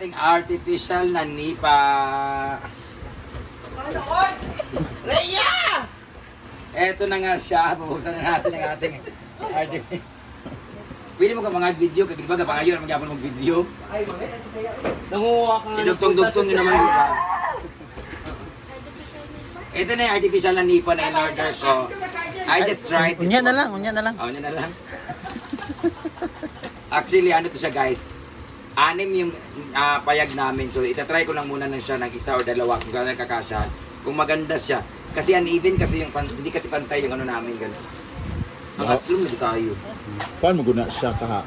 ating artificial na nipa. Rhea! Eto na nga siya. Bubuksan na natin ang ating artificial. Pwede mo ka mga video, kaya ba kapangayon magyapon mong video? Nanguha ka nga. Idugtong-dugtong nyo naman diba? Ito na yung artificial na nipa na in-order ko. I just tried this Unya na one. lang, unya na lang. Oh, unya na lang. Actually, ano to siya guys? 6 yung payag namin. So, itatry ko lang muna ng siya ng isa o dalawa kung gano'n kakasya. Kung maganda siya. Kasi uneven kasi yung, hindi kasi pantay yung ano namin gano'n. Ang aslum na di tayo. Paano mo guna siya kaha?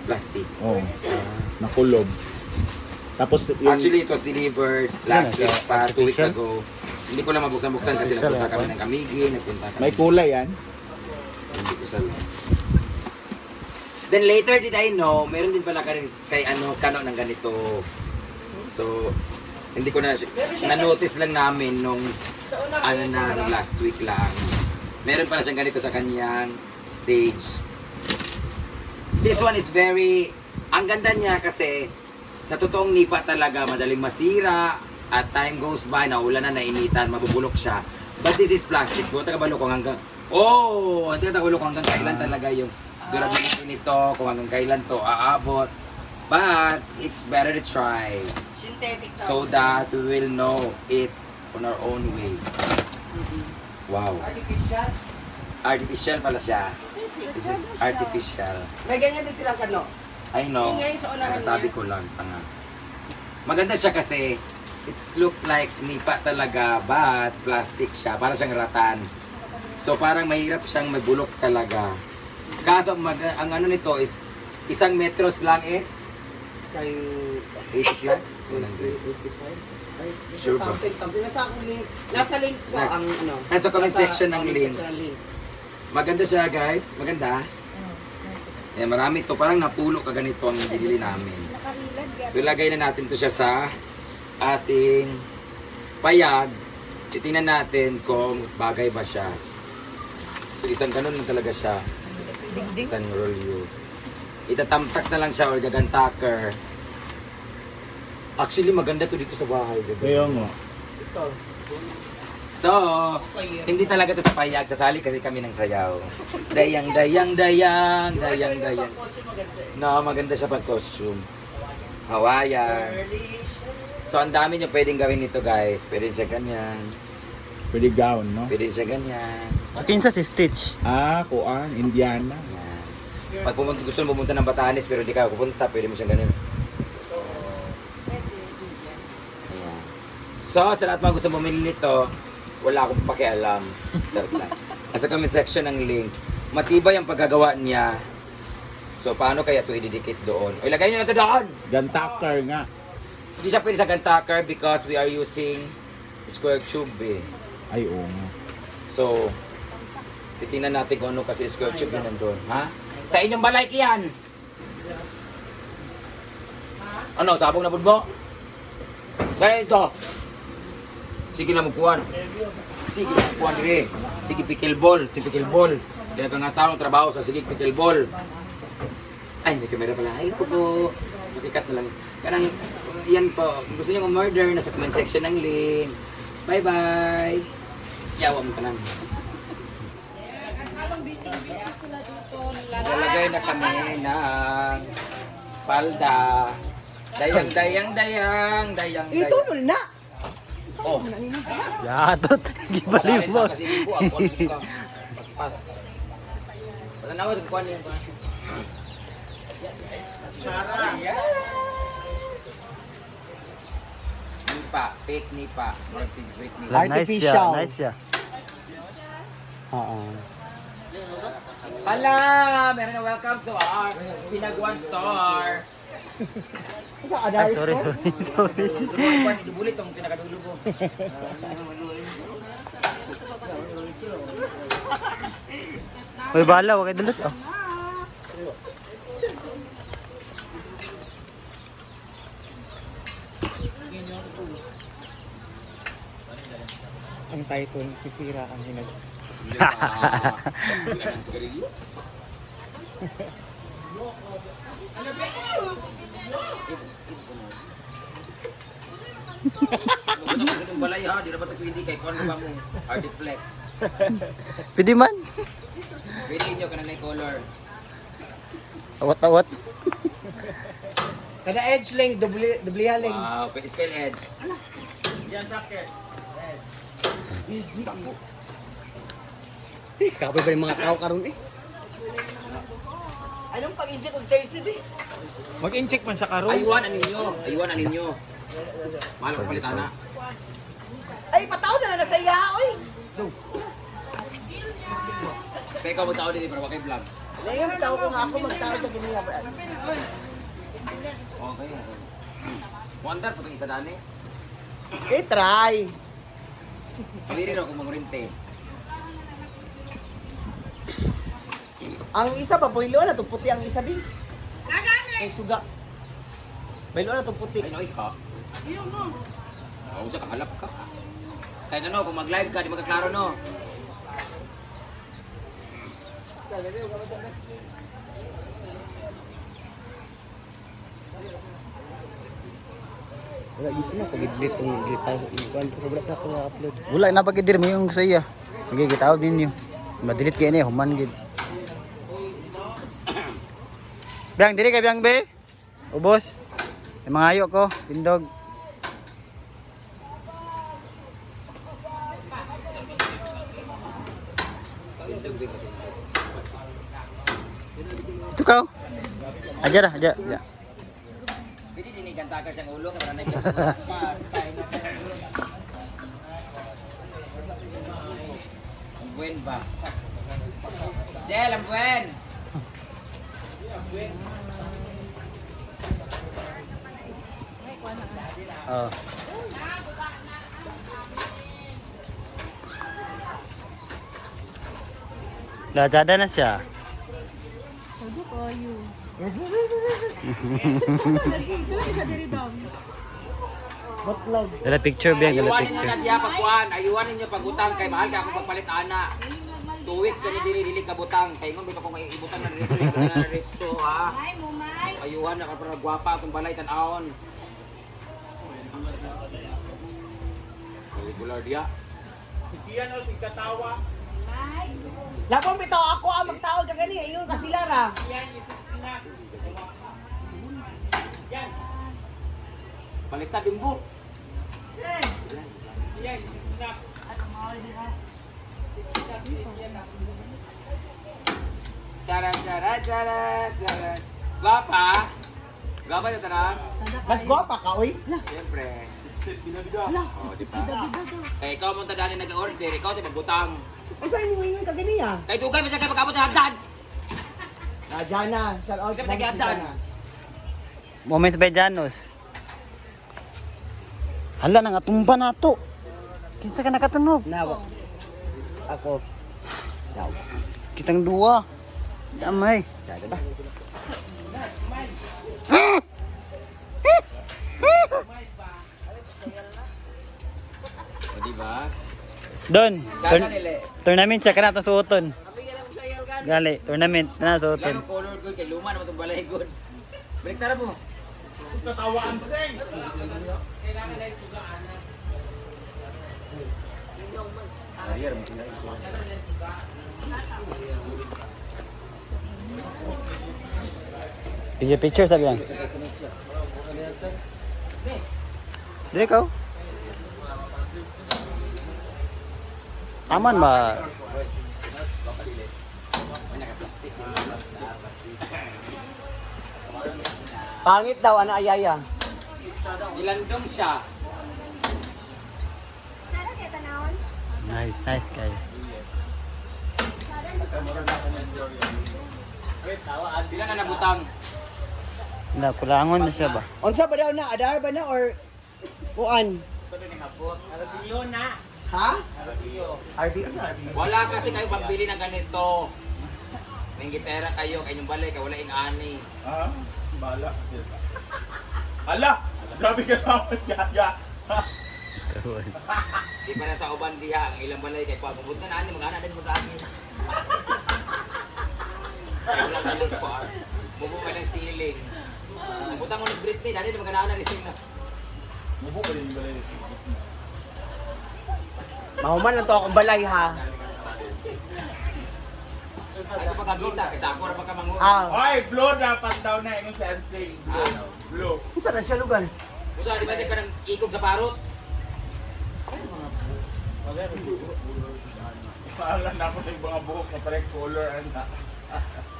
Plastic. Oh, nakulob. Tapos yung Actually, it was delivered last week pa, 2 weeks ago. Hindi ko lang mabuksan-buksan kasi nagpunta kami ng Kamigi, nagpunta kami. may kulay yan. Hindi ko sabi. Then later did I know, meron din pala kay ano, Kano ng ganito. So, hindi ko na, na-notice lang namin nung ano na, nung last week lang. Meron pala siyang ganito sa kanyang stage. This one is very, ang ganda niya kasi, sa totoong nipa talaga, madaling masira, at time goes by, naulan na, nainitan, mabubulok siya. But this is plastic. Kung tagabalo kung hanggang, hindi tagabalo kung hanggang kailan talaga yung durability nito, kung hanggang kailan to aabot. But, it's better to try. Synthetic So that we will know it on our own way. Wow. Artificial. Artificial pala siya. This is artificial. May ganyan din silang kano. I know. Yung ngayon sa unahan Nakasabi niya. ko lang. Tanga. Maganda siya kasi it's look like nipa talaga but plastic siya. Para siyang ratan. So parang mahirap siyang magbulok talaga. Kaso ang ano nito is 1 metros lang is Kay 80 plus? 100. Sure ba? Something. Nasa akong link. Nasa link ko ang ano. Nasa comment section ng comment link. section ng link. Maganda siya guys. Maganda. Eh, marami to. Parang napulo ka ganito ang binili namin. So ilagay na natin to siya sa ating payag. Titingnan natin kung bagay ba siya. So isang ganun lang talaga siya. Isang rolyo. Itatamtak na lang siya or gagantaker. Actually maganda to dito sa bahay. Diba? Kaya nga. Ito. So, hindi talaga to sa payag. Sasali kasi kami ng sayaw. Dayang, dayang, dayang, dayang, dayang. No, maganda siya pag costume. Hawaiian. So, ang dami niyo pwedeng gawin nito guys. Pwede siya ganyan. Pwede gown, no? Pwede siya ganyan. Kinsa si Stitch. Ah, kuan, Indiana. Yan. Pag gusto mo pumunta ng Batanes pero hindi ka pupunta, pwede mo siyang ganyan. Ayan. So, sa lahat mga gusto bumili nito, wala akong pakialam. Sarap lang. Nasa comment section ng link. Matibay ang paggagawa niya. So, paano kaya ito ididikit doon? O, ilagay niyo na ito doon! Gantaker nga. Hindi siya pwede sa gantaker because we are using square tube eh. Ay, oo nga. So, titingnan natin kung ano kasi square tube yun nandun. Ha? Sa inyong balay yan! Ano, sabong na budbo? Kaya ito! Sige na magkuhan. Sige na magkuhan rin. Sige pickleball. Pickleball. Kaya ka nga tao trabaho sa sige pickleball. Ay, may camera pala. Ay, ko po. Makikat na lang. Karang, yan po. Kung gusto nyo murder, nasa comment section ng link. Bye-bye! Yawa mo ka lang. Lalagay na kami ng palda. Dayang, dayang, dayang, dayang, Ito dayang. na. Oh, Yatot. Gibalik mo. kasi bimbo ang kuwan ka. Paspas. Wala na ako sa kuwan niya. Nipa, fake nipa. Mark 6 break nipa. Nice siya, Artificial. nice siya. Oo. Hala! Meron na welcome to our Pinagwan store. Ay, sorry, sorry, sorry. Kuwan, idubulit tong pinakadulo ko. Uy, bahala, huwag kayo dulot. Oh. Ang title, sisira ang hinag. Hindi ka ng sigarilyo. Magbutang mo yung balay ha, di na ba ito pwede kay kung ano ba mo? Ardiflex. Pwede man. Pwede nyo ka na color. Awat-awat. Kada edge link, dubli haling. Wow, pwede spell edge. Kapoy ba yung mga tao karon eh? Anong pag-inject og Thursday eh? Mag-incheck man sa karo. Ayuan na ninyo. Ayuan na ninyo. Mahal ko palitan na. Ay, pataw na na sa iya, oy! Kaya ikaw magtao din para kay vlog. Ngayon, tao ko nga ako magtao sa ganyan. Okay. Wonder po itong isa dani. Eh, try. Hindi rin ako mangurinte. Ang isa pa, boylo na, itong puti ang isa din. Ay, suga. Boylo na itong puti. Ay, no, ikaw. Oo, sa kahalap ka. Kahit ano, kung mag-live ka, di magkaklaro, no? Wala dito na, pag-iblit ang gita. Wala na ako na-upload. Wala na pagidir mo yung sa iya. Magigitaw ninyo. Madilit kayo niya, human gid. Biang, diri ka biang be? Ubos. Yung mga ayo ko, tindog. Ito ka. Aja dah, aja. Pwede din iganta ka siyang ulo, kaya maranay ko. Ang buen ba? Jel, ang buen! Oh. Lazada na siya. Sabi ko, you. Botlog. Dala picture biang, dala Ayuan ninyo picture. na diya pagkuhan, ayuan ninyo pagutang kay mahal ka ako pagpalit ana. 2 weeks na ni dili kabutang. Kay ngon bitaw ko may ibutang na ripso, ibutang na ripso ha. Ay, mumay. Ayuhan na ka para gwapa atong balay tan-aon. Regular dia. Lapang bitaw ako ang magtaod ka gani, ayun kasilara. Baliktad bimbo. Charan charan charan charan. Gwapa. Gwapa na tanan. Mas gwapa ka, oy. Siyempre. Oh, di ba? Kaya ikaw mo tadani nag-order, ikaw ti magbutang. Ay, saan mo yun ka gani ah? Kay dugay man sa kay pagabot ng hagdan. Ah, Jana. Shout out Ikaw sa nag-iandan. Moments by Janos. Hala na nga tumba na to. Kinsa ka nakatunog? Nawa. Ako. Daw. Kitang duwa. Damay. Sada ba? O di ba? Don. Sana nila. Tournament siya kana suoton. Gali, tournament na Lalo suoton. color good kay luma naman itong balay good. Balik tara po. Arier mo sila. Picture sabi yan. Sige, sunod siya. Dili ka. Aman ba? May naka-plastic. Pangit daw, ano ayaya? Ilandong siya. Sana kaya tanawon? Nice, nice guy. Pila na nabutang. Na kulangon na siya ba? Unsa ba daw na? Adar ba na or kuan? Ha? RDO na. Wala kasi kayo pambili ng ganito. May gitera kayo, kanyang balay, kaya wala ing ani. Ah, bala. Ala! Grabe ka naman, yaya. Di pa na sa uban diha, ang ilang balay, kaya pagabot na ani, mga anak din mo dami. Kaya wala ka lang po, bubong ka ng ceiling. Ang butang mo ni Britney, dati na mga anak rin na. Mubo ka din yung balay. Mahuman lang to akong balay ha. Ay, ito pagkagita, kasi ako na pagkamanguha. Ah, Ay, blue dapat daw na yung sensing. Blue. saan na siya lugar? Gusto, di ba di ka nang ikog sa parot? Paalam na ako ng mga buhok na parang color na.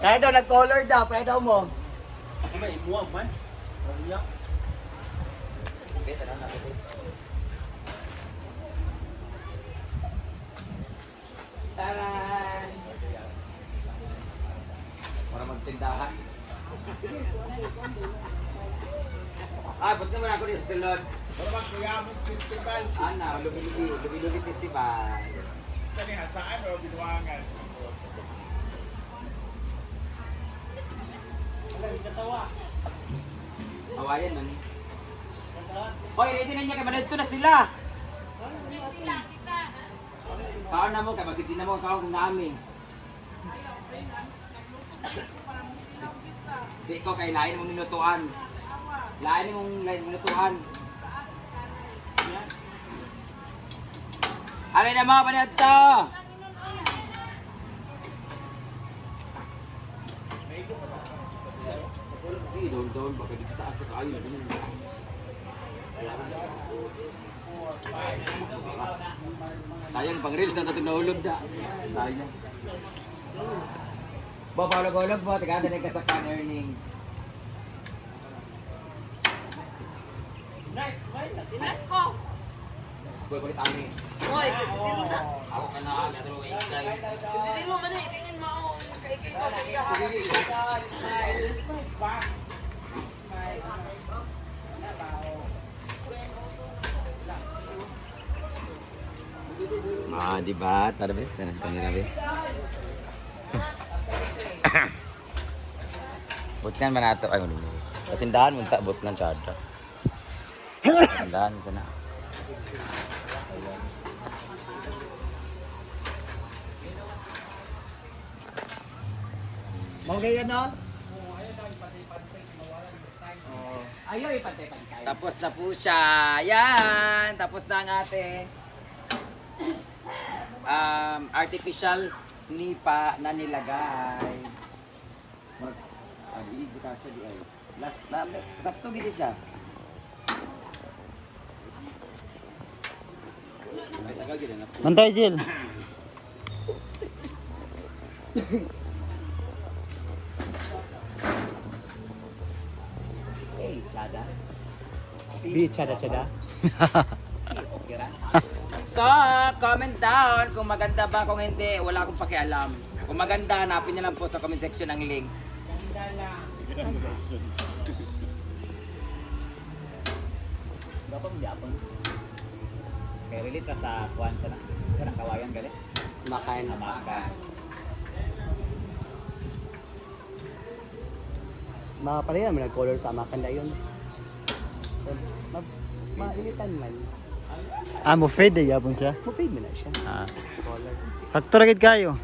Kaya daw nag-color daw, kaya daw mo. May imuha man. Beta na natin. Saran! Para magtindahan. Ba't naman ako din sa salon? Pero mag-Kuyamos Festival. Ana, lubi-lubi festival. Kanihan, saan o binuangan? Awayan man eh. Hoy, ready na niya kay manadto na sila. Kaon na mo kay masigdi na mo kaon kung namin. Di ko kay lain mong minutuan. Lain mong minutuan. Alay na mo manadto. Doon, baka di taas na kayo. Sayang, pang reels na ito nahulog na. Sayang. Papalog-olog po, tagada na ka sa pan earnings. Tinas ko. Kulit amin. Hoy, titilo na. Ako ka na, gatro ikay. Titilo man eh. Tingin mo ako. Kaikay ko. Kaya Di ba? Tara ba? Tara sa kamera ba? Butkan ba nato? Ay, ano mo? Patindahan mo, but ng tsada. Patindahan mo sana. Mawagay yan no? Ayaw ipantay-pantay. Tapos na po siya. Yan! Tapos na ang ating artificial nipa na nilagay. Di ka siya di ay. Last na, sakto gini siya. May tagal gini na. Mantay, Jill. Hey, chada. Di, chada. So, comment down kung maganda ba, kung hindi, wala akong pakialam. Kung maganda, hanapin niyo lang po sa comment section ang link. Dapat mo diapon. Kaya relate ka sa kuwan siya na. Siya ng kawayan galit. Makain. Makain. Makapareha naman nag-color sa makan na yun. Mainitan man. Ah, mo fade yapon siya. Mo-fade mo na siya. Ah. Color. Sakto ra gid kayo.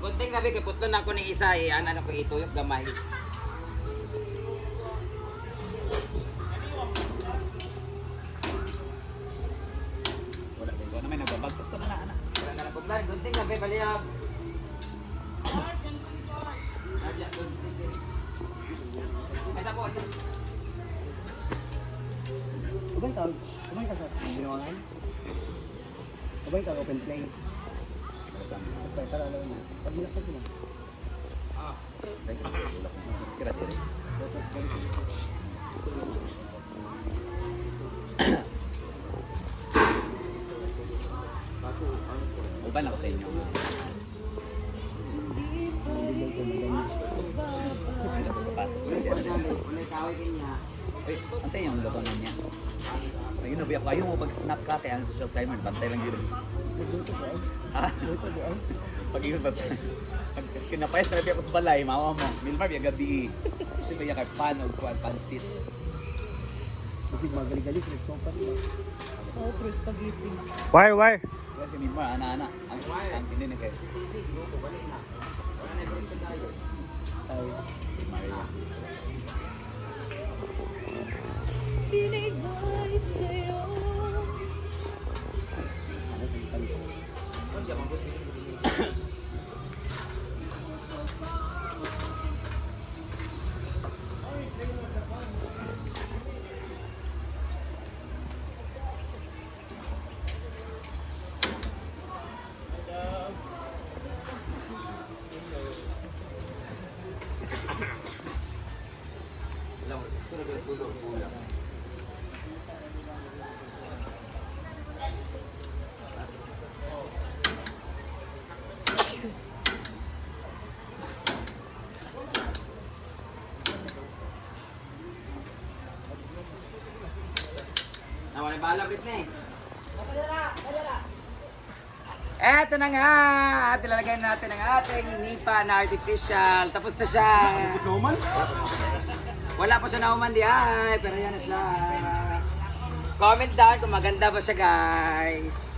Kunting gabi, kay putlo na ako ni isa eh. Ano ko ituyok gamay. Wala din ko na may nagbabagsak to na anak. Wala na naputlan. Kunting gabi, baliyag. Sadya, kunting. Isa po, isa. Kumay ka sa ginawangan? Kumay ka open play. Sa para alam mo. Pag nilakad mo. Ah. Kira dire. Uban ako sa inyo. Ano sa sapatos mo Ulit dyan? po dali. Ulit kaway kanya. Uy, ang sa inyong luto na niya? Ayun na, biyak kayo mo pag-snack ka, kaya ano sa short timer, bantay lang yun. Ha? Pag yun, pag kinapayas na biyak ko sa balay, mawa mo, Milmar, biyak gabi. Siyempre, biyak kay panog, pansit. Kasi magaling-galing, nagsopas ba? Sopro spaghetti. Wire. Yan kay Milmar, ana-ana. Ang tinin kayo. TV, grupo, balik na. Wala na yung tayo. Milmar yan. lang. Ito na tulog kulang. Nawala bala Britney. Eto na nga! Tilalagay natin ang ating nipa na artificial. Tapos na siya. Wala pa siya nauman di ay. Pero yan na siya. Comment down kung maganda ba siya guys.